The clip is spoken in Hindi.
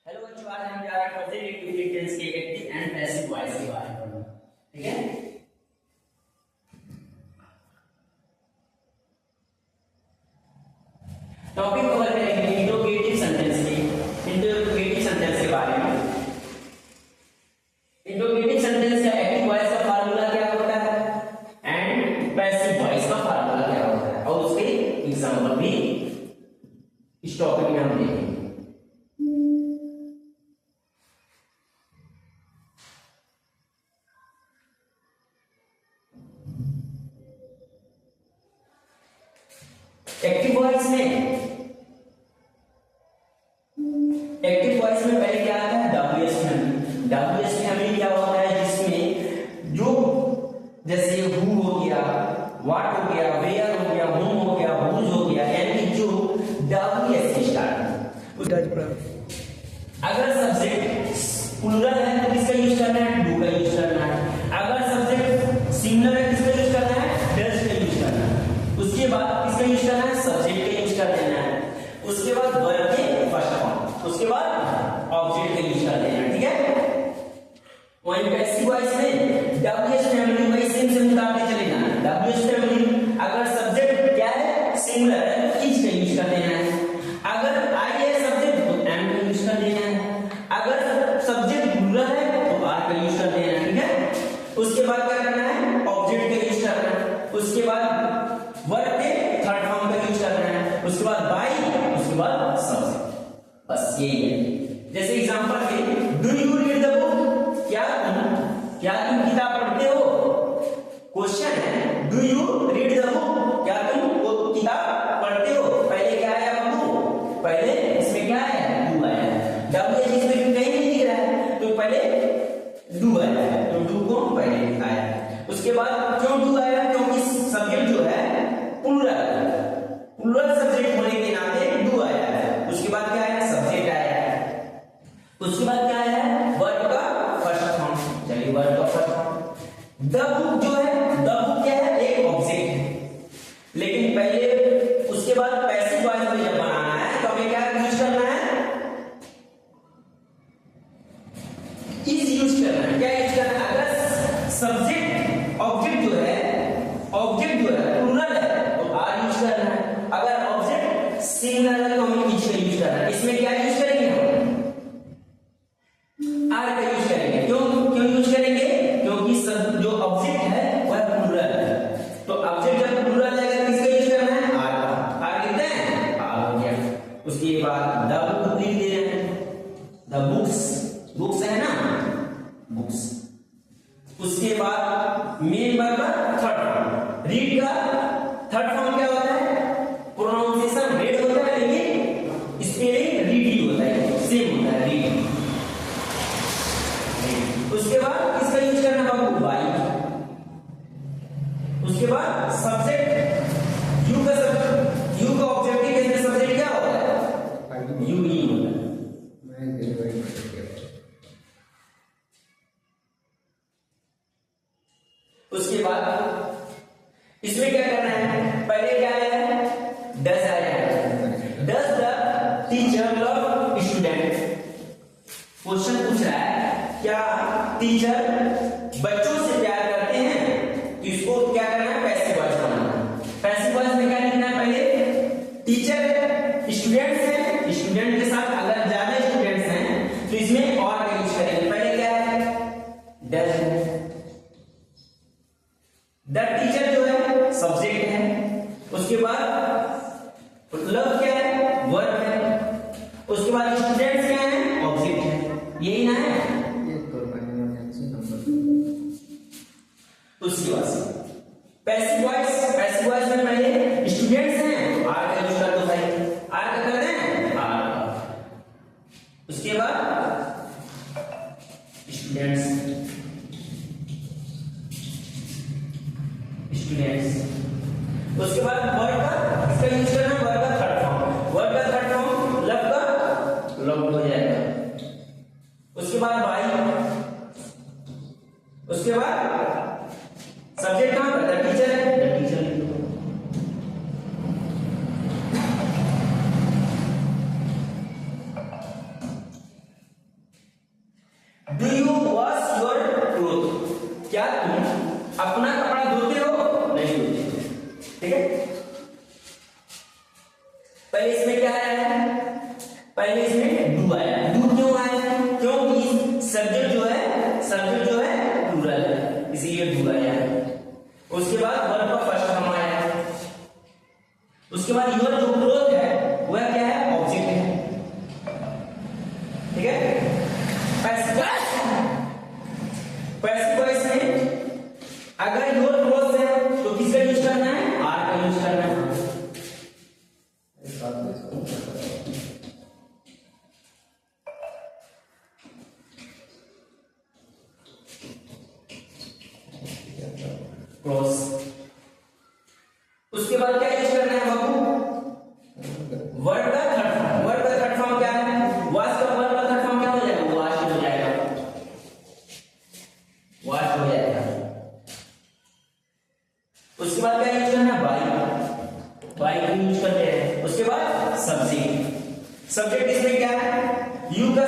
हेलो बच्चों, आज हम जा रहे हैं पॉजिटिव टेंस के एक्टिव एंड पैसिव वॉइस के बारे में पढ़ना। ठीक है, टॉपिक कवर करेंगे इंट्रोगेटिव सेंटेंस के बारे में। इंट्रोगेटिव सेंटेंस का एक्टिव वॉइस का फार्मूला क्या होता है एंड पैसिव वॉइस का फार्मूला क्या होता है, और उसके एग्जांपल भी इस टॉपिक में हम देखेंगे। एक्टिव वॉइस में पहले क्या आता है डब्ल्यूएस फैमिली। डब्ल्यूएस फैमिली क्या होता है, जिसमें जो जैसे हु हो गया, व्हाट हो गया, वेयर हो गया, हुम हो गया, हुज हो गया, यानी जो डब्ल्यूएस से स्टार्ट। अगर सब्जेक्ट प्लूरल है तो किसका यूज करना है, डू का यूज करना है। अगर सब्जेक्ट सिंगुलर है किसका यूज करना है, डज का यूज करना है। उसके बाद किसका यूज करना है, सब्जेक्ट का यूज कर देना है। उसके बाद वर्ब के फर्स्ट फॉर्म, उसके बाद ऑब्जेक्ट का यूज कर देना है। ठीक है, वहीं पैसिव वॉइस में डब्ल्यूएस फैमिली वही सेम से मुताबिक चले जाना। डब्ल्यूएस फैमिली अगर सब्जेक्ट क्या है, सिंगुलर है तो इज का यूज कर देना है। अगर आई है सब्जेक्ट तो एम का यूज कर देना है। अगर सब्जेक्ट प्लूरल है तो आर का यूज कर देना है। ठीक है, उसके बाद क्या करना है, ऑब्जेक्ट का यूज करना है। उसके बाद वर्ब के थर्ड फॉर्म का यूज करना है। उसके बाद बाई, उसके बाद सब्जेक्ट, बस यही है। जैसे एग्जांपल के do you read the book, क्या तुम किताब पढ़ते हो। क्वेश्चन है do you read the book, क्या तुम वो किताब पढ़ते हो। पहले क्या आया बाबू, पहले इसमें क्या आया, डू आया। डब्ल्यूएच इसमें क्यों कहीं नहीं दिख रहा है, तो पहले डू आया, तो डू को पहले आया। उसके बाद क्यों डू आया, क्योंकि सब्जेक्ट जो है प्लूरल सब्जेक्ट होने के नाते डू आया है। उसके बाद क्या आया, सब्जेक्ट आया है। उसके बाद क्या आया, वर्ब का फर्स्ट फॉर्म। चलिए वर्ब का फर्स्ट फॉर्म। द बुक जो है, द बुक क्या है, एक ऑब्जेक्ट है। लेकिन पहले उसके बाद पैसिव वॉइस में जब बनाना है तो हमें क्या यूज करना है, इज यूज करना है। क्या यूज करना है, अगर सब्जेक्ट ऑब्जेक्ट जो है प्लूरल है तो आर यूज करना है। अगर ऑब्जेक्ट सिंगुलर है तो हमें इज का यूज करना है। इसमें क्या यूज करेंगे, हम आर का यूज करेंगे। क्यों यूज करेंगे, क्योंकि सब जो ऑब्जेक्ट है वह प्लूरल है। तो ऑब्जेक्ट जब प्लूरल है किसका यूज करना है, आर का। आर लिखते हैं, आर हो गया। उसके बाद द बुक लिख दे रहे हैं, द बुक्स है ना, बुक्स। उसके बाद मेन वर्ब का थर्ड फॉर्म, रीड का थर्ड फॉर्म क्या होता है, प्रोनाउंसिएशन रेड होता है लेकिन स्पेलिंग रीड ही होता है, सेम होता है, रीड। उसके बाद किसका यूज करना बाबू, बाई। उसके बाद सब्जेक्ट यू का ऑब्जेक्टिव केस में सब्जेक्ट क्या होता है, यू ही होता है। उसके बाद इसमें क्या करना है, पहले क्या आया है, डज आया है। Does the teacher love student. Question पूछ रहा है क्या टीचर बच्चों से प्यार करते हैं, तो इसको क्या करना है, पैसिव वॉइस बनाना है। पैसिव वॉइस में क्या लिखना है, पहले टीचर स्टूडेंट्स हैं, स्टूडेंट के साथ अगर ज्यादा स्टूडेंट्स हैं तो इसमें और का यूज करेंगे। पहले क्या है, डज। द टीचर जो है सब्जेक्ट है। उसके बाद लव क्या है, वर्ब है। उसके बाद स्टूडेंट्स क्या है, ऑब्जेक्ट है। यही ना है। उसके बाद पैसिव वॉइस में पहले स्टूडेंट्स हैं, आर का यूज कर दो भाई, आर का कर दें, आर। उसके बाद स्टूडेंट्स, उसके बाद वर्ब का इसका यूज करना, वर्ब का थर्ड फॉर्म, लव का लव हो जाएगा। उसके बाद बाई। उसके बाद सब्जेक्ट कहां पर, द टीचर है, द टीचर लिख दो। क्या तुम अपना कपड़ा धोते हो? नहीं धोते। ठीक है, पहले इसमें क्या आया है? पहले इसमें डू आया। डू क्यों आया? क्योंकि सब्जेक्ट जो है प्लूरल है, इसीलिए डू आया है। उसके बाद वर्ब का फर्स्ट फॉर्म आया है। उसके बाद योर जो क्लोथ है वह क्या है? ऑब्जेक्ट है। ठीक है, पैसिव वॉइस में अगर योर क्लोथ है तो किसका यूज करना है? आर का यूज करना है। क्लोथ। उसके बाद क्या यूज करना है बाबू? वर्ब का थर्ड फॉर्म। वर्ब का थर्ड फॉर्म क्या है? वाज का वर्ब का थर्ड फॉर्म क्या हो जाएगा? वाज हो जाएगा। वाज हो जाएगा। उसके बाद क्या यूज करना है? बाय यूज करते हैं। उसके बाद सब्जेक्ट। सब्जेक्ट इसमें क्या है? यू का